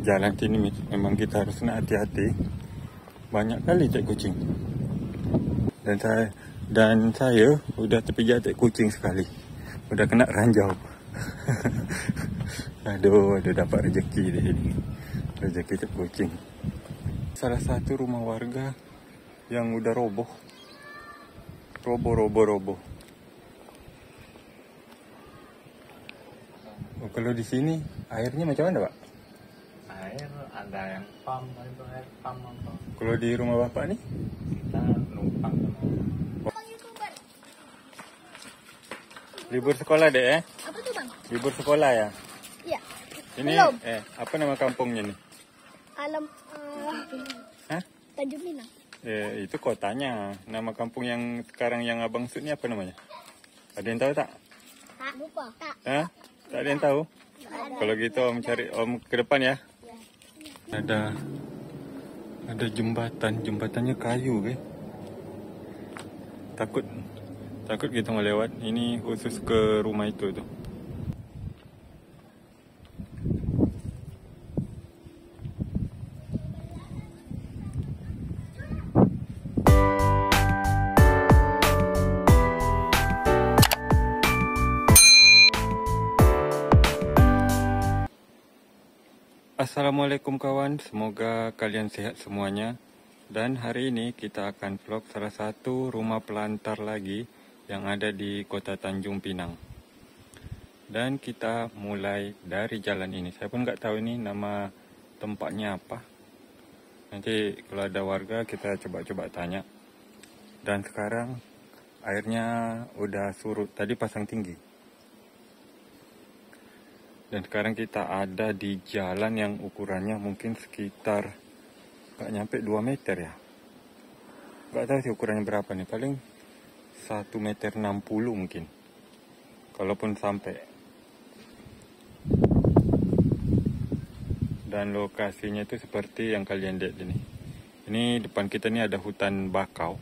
jalan sini memang kita harus nak hati-hati. Banyak kali cek kucing. Dan saya udah terpijak cek kucing sekali. Udah kena ranjau. Aduh, dapat rezeki di sini. Rezeki cek kucing. Salah satu rumah warga yang udah roboh. Roboh. Oh, kalau di sini airnya macam mana, Pak? Air ada yang pam, itu air pam apa. Kalau di rumah Bapak nih? Kita numpang sama. Libur sekolah deh ya? Apa tuh, Bang? Libur sekolah ya? Iya. Ini Belum. apa nama kampungnya nih? Alam Hah? Tanjung Pinang. Itu kotanya. Nama kampung yang sekarang yang Abang Sud ini apa namanya? Ada yang tahu tak? Tak lupa. Tak. Hah? Tak ada yang tahu? Kalau gitu Om cari Om ke depan ya. Ada jembatannya kayu ke. Takut kita mau lewat. Ini khusus ke rumah itu tuh. Assalamualaikum kawan, semoga kalian sehat semuanya. Dan hari ini kita akan vlog salah satu rumah pelantar lagi yang ada di kota Tanjung Pinang. Dan kita mulai dari jalan ini. Saya pun nggak tahu ini nama tempatnya apa. Nanti kalau ada warga kita coba tanya. Dan sekarang airnya udah surut, tadi pasang tinggi. Dan sekarang kita ada di jalan yang ukurannya mungkin sekitar nggak nyampe 2 meter ya. Nggak tahu sih ukurannya berapa nih, paling 1,60 meter mungkin. Kalaupun sampai. Dan lokasinya itu seperti yang kalian lihat ini. Ini depan kita ini ada hutan bakau.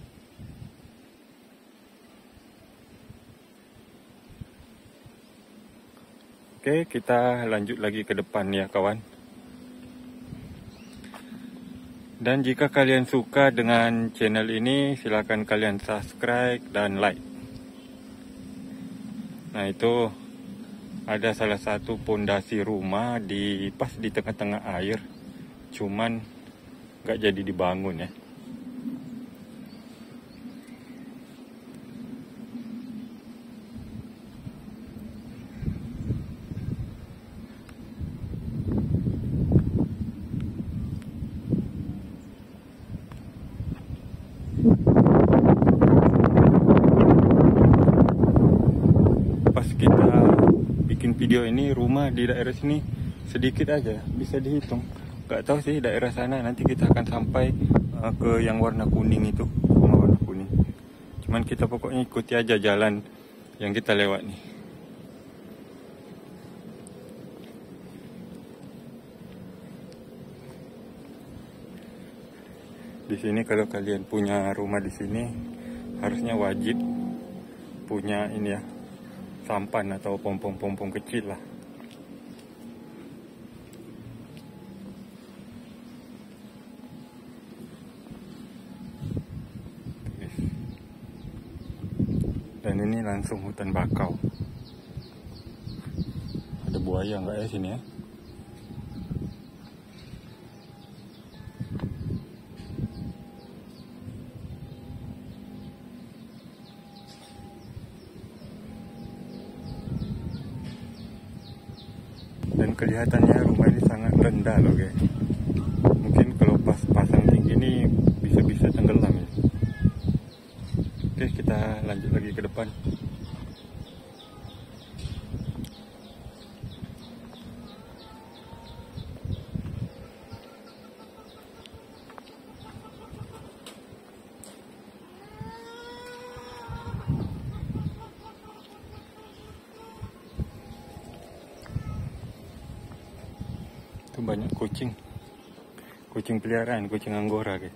Oke, kita lanjut lagi ke depan ya kawan. Dan jika kalian suka dengan channel ini, silakan kalian subscribe dan like. Nah, itu ada salah satu pondasi rumah pas di tengah-tengah air. Cuman nggak jadi dibangun ya. Video ini rumah di daerah sini sedikit aja, bisa dihitung. Gak tahu sih daerah sana nanti kita akan sampai ke yang warna kuning itu, rumah warna kuning. Cuman kita pokoknya ikuti aja jalan yang kita lewat nih. Di sini kalau kalian punya rumah di sini harusnya wajib punya ini ya, sampan atau pompong kecil lah. Dan ini langsung hutan bakau. Ada buaya nggak ya sini ya? Dan kelihatannya rumah ini sangat rendah loh guys. Mungkin kalau pas pasang tinggi ini bisa tenggelam ya. Oke, kita lanjut lagi ke depan. Itu banyak kucing peliharaan, kucing Anggora guys.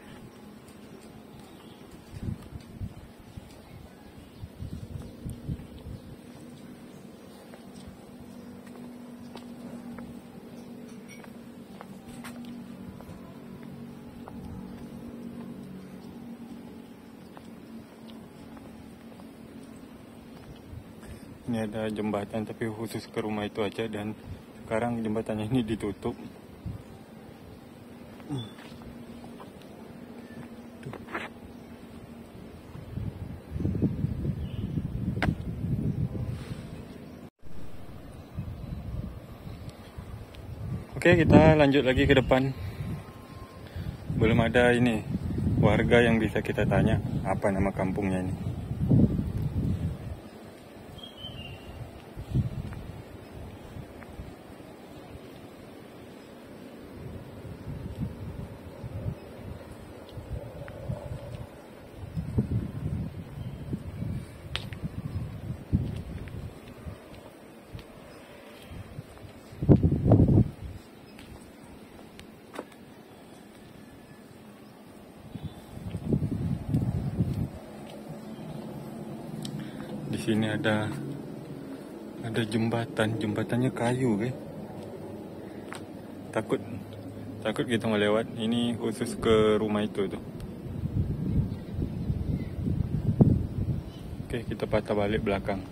Ini ada jembatan tapi khusus ke rumah itu aja, dan sekarang jembatannya ini ditutup. Oke, kita lanjut lagi ke depan. Belum ada ini warga yang bisa kita tanya apa nama kampungnya ini. Di sini ada jembatannya kayu, guys. Takut kita melewat. Ini khusus ke rumah itu tuh. Oke, kita patah balik belakang.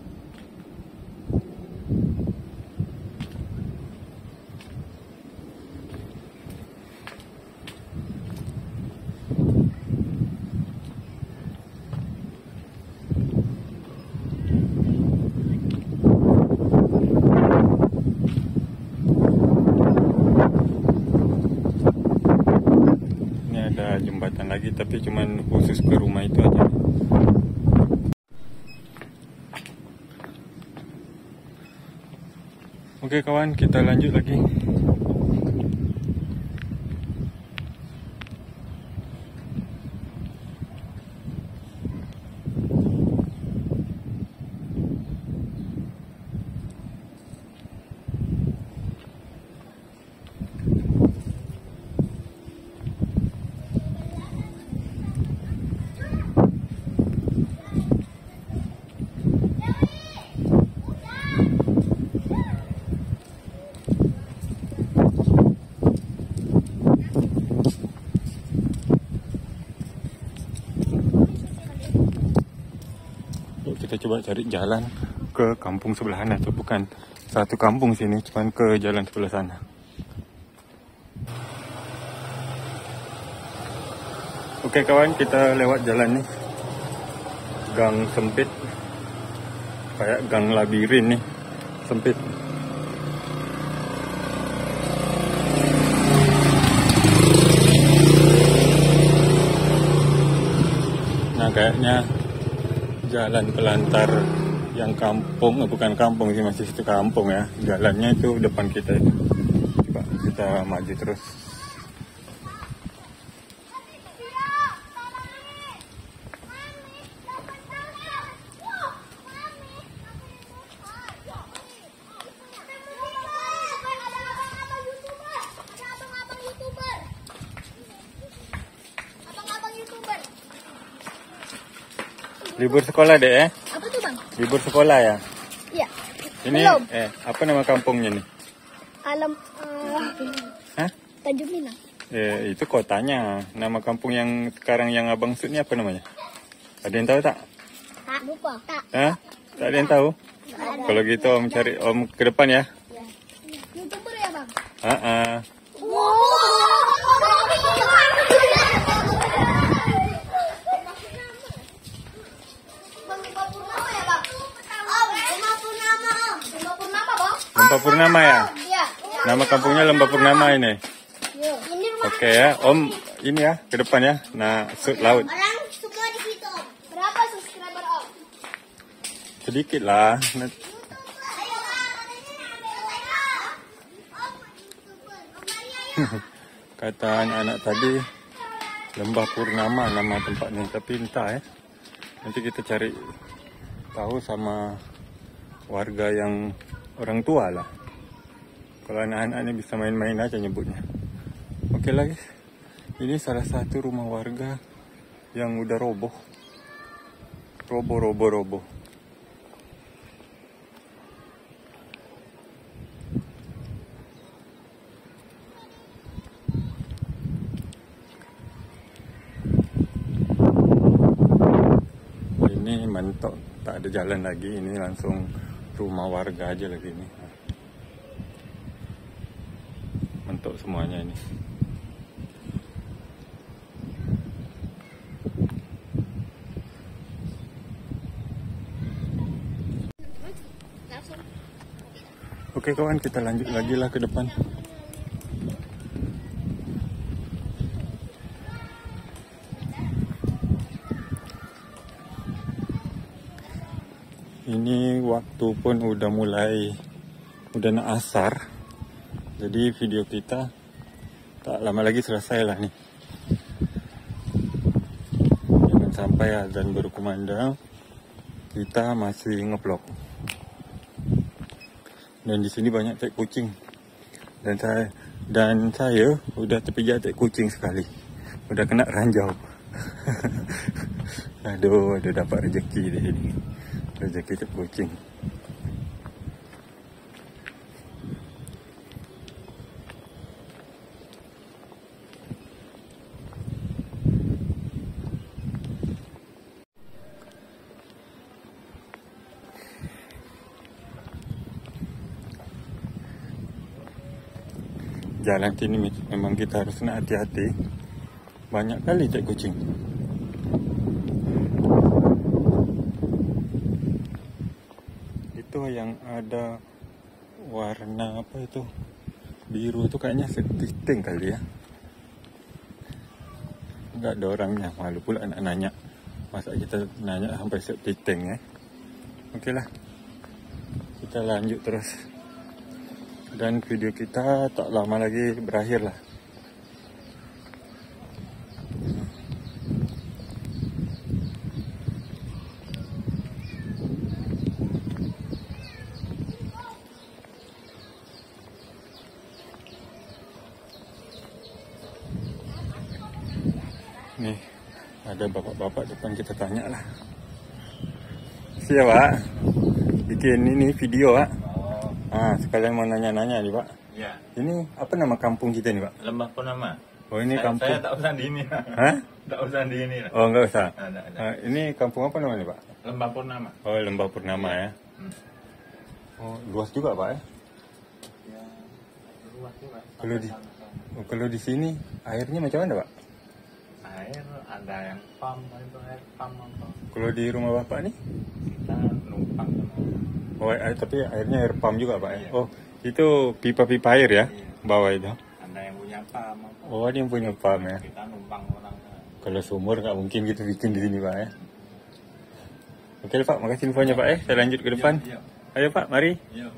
Jembatan lagi tapi cuman khusus ke rumah itu aja. Oke kawan, kita lanjut lagi. Kita coba cari jalan ke kampung sebelah sana. Itu bukan satu kampung sini, cuman ke jalan sebelah sana. Oke kawan, kita lewat jalan nih. Gang sempit, kayak gang labirin nih, sempit. Nah kayaknya jalan pelantar yang kampung, bukan kampung sih, masih situ kampung ya. Jalannya itu depan kita itu. Coba kita maju terus. Libur sekolah deh ya? Apa tuh bang? Libur sekolah ya? Iya. Ini Belum. Apa nama kampungnya nih? Hah? Tanjung Pinang. Itu kotanya. Nama kampung yang sekarang yang Abang Sud ini apa namanya? Ada yang tahu tak? Tak. Lupa. Tak. Hah? Tak ada yang tahu? Kalau gitu Om cari Om ke depan ya. YouTuber ya bang? Lembah Purnama ya? Iya. Nama kampungnya Lembah Purnama ini. Ini rumah Oke ya, Om ini ya ke depan ya. Nah, Sud laut. orang semua di situ. Berapa subscriber om? Sedikit lah. Kata anak-anak tadi Lembah Purnama nama tempatnya, tapi entah ya. Nanti kita cari tahu sama warga yang orang tua lah. Kalau anak-anak ini bisa main-main aja nyebutnya. Oke lagi. Ini salah satu rumah warga yang udah roboh. Roboh. Ini mentok, tak ada jalan lagi. Ini langsung rumah warga aja lagi ini. Mentok semuanya ini. Oke kawan, kita lanjut lagi lah ke depan. Ini waktu pun udah nak asar. Jadi video kita tak lama lagi selesai lah nih. Jangan sampai azan berkumandang kita masih ngevlog. Dan di sini banyak tai kucing. Dan saya udah terpijak tai kucing sekali. Udah kena ranjau. Aduh, dapat rezeki di sini. Rezeki tai kucing. Jalan sini memang kita harus nak hati-hati. Banyak kali tai kucing. Itu yang ada warna apa itu? Biru itu kayaknya setiting kali ya. Enggak ada orangnya. Malu pula nak nanya. Masa kita nanya sampai setiting ya. Oke lah. Kita lanjut terus. Dan video kita tak lama lagi berakhir lah. Nih, ada bapak-bapak depan, kita tanya lah. Siapa? Bikin ini video, Pak. Sekalian mau nanya-nanya nih, Pak. Iya. Ini apa nama kampung kita nih, Pak? Lembah Purnama. Oh, ini kampung. Saya tak usah di ini. Hah? Tak usah di ini. Oh, enggak usah. Ada. Ini kampung apa namanya, Pak? Lembah Purnama. Oh, Lembah Purnama ya. Oh, luas juga, Pak ya? Ya, luas juga. Kalau di sini airnya macam mana, Pak? Air ada yang pam, itu air pam apa. Kalau di rumah Bapak nih? Kita numpang. Oh, tapi airnya air pam juga, Pak ya? Iya. Oh, itu pipa-pipa air ya? Iya. Bawah itu? Ada yang punya pam apa. Oh, ada yang punya pam ya? Kita numpang orang. Kalau sumur nggak mungkin gitu bikin di sini, Pak ya? Oke, Pak, makasih infonya, Pak ya. Saya lanjut ke depan. Iya. Ayo, Pak, mari. Iya.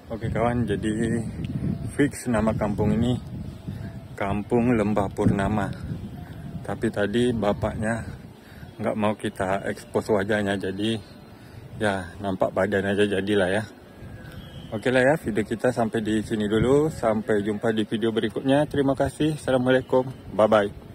Oke kawan, jadi fix nama kampung ini Kampung Lembah Purnama. Tapi tadi bapaknya nggak mau kita expose wajahnya, jadi ya nampak badan aja jadilah ya. Oke lah ya, video kita sampai di sini dulu. Sampai jumpa di video berikutnya. Terima kasih. Assalamualaikum. Bye bye.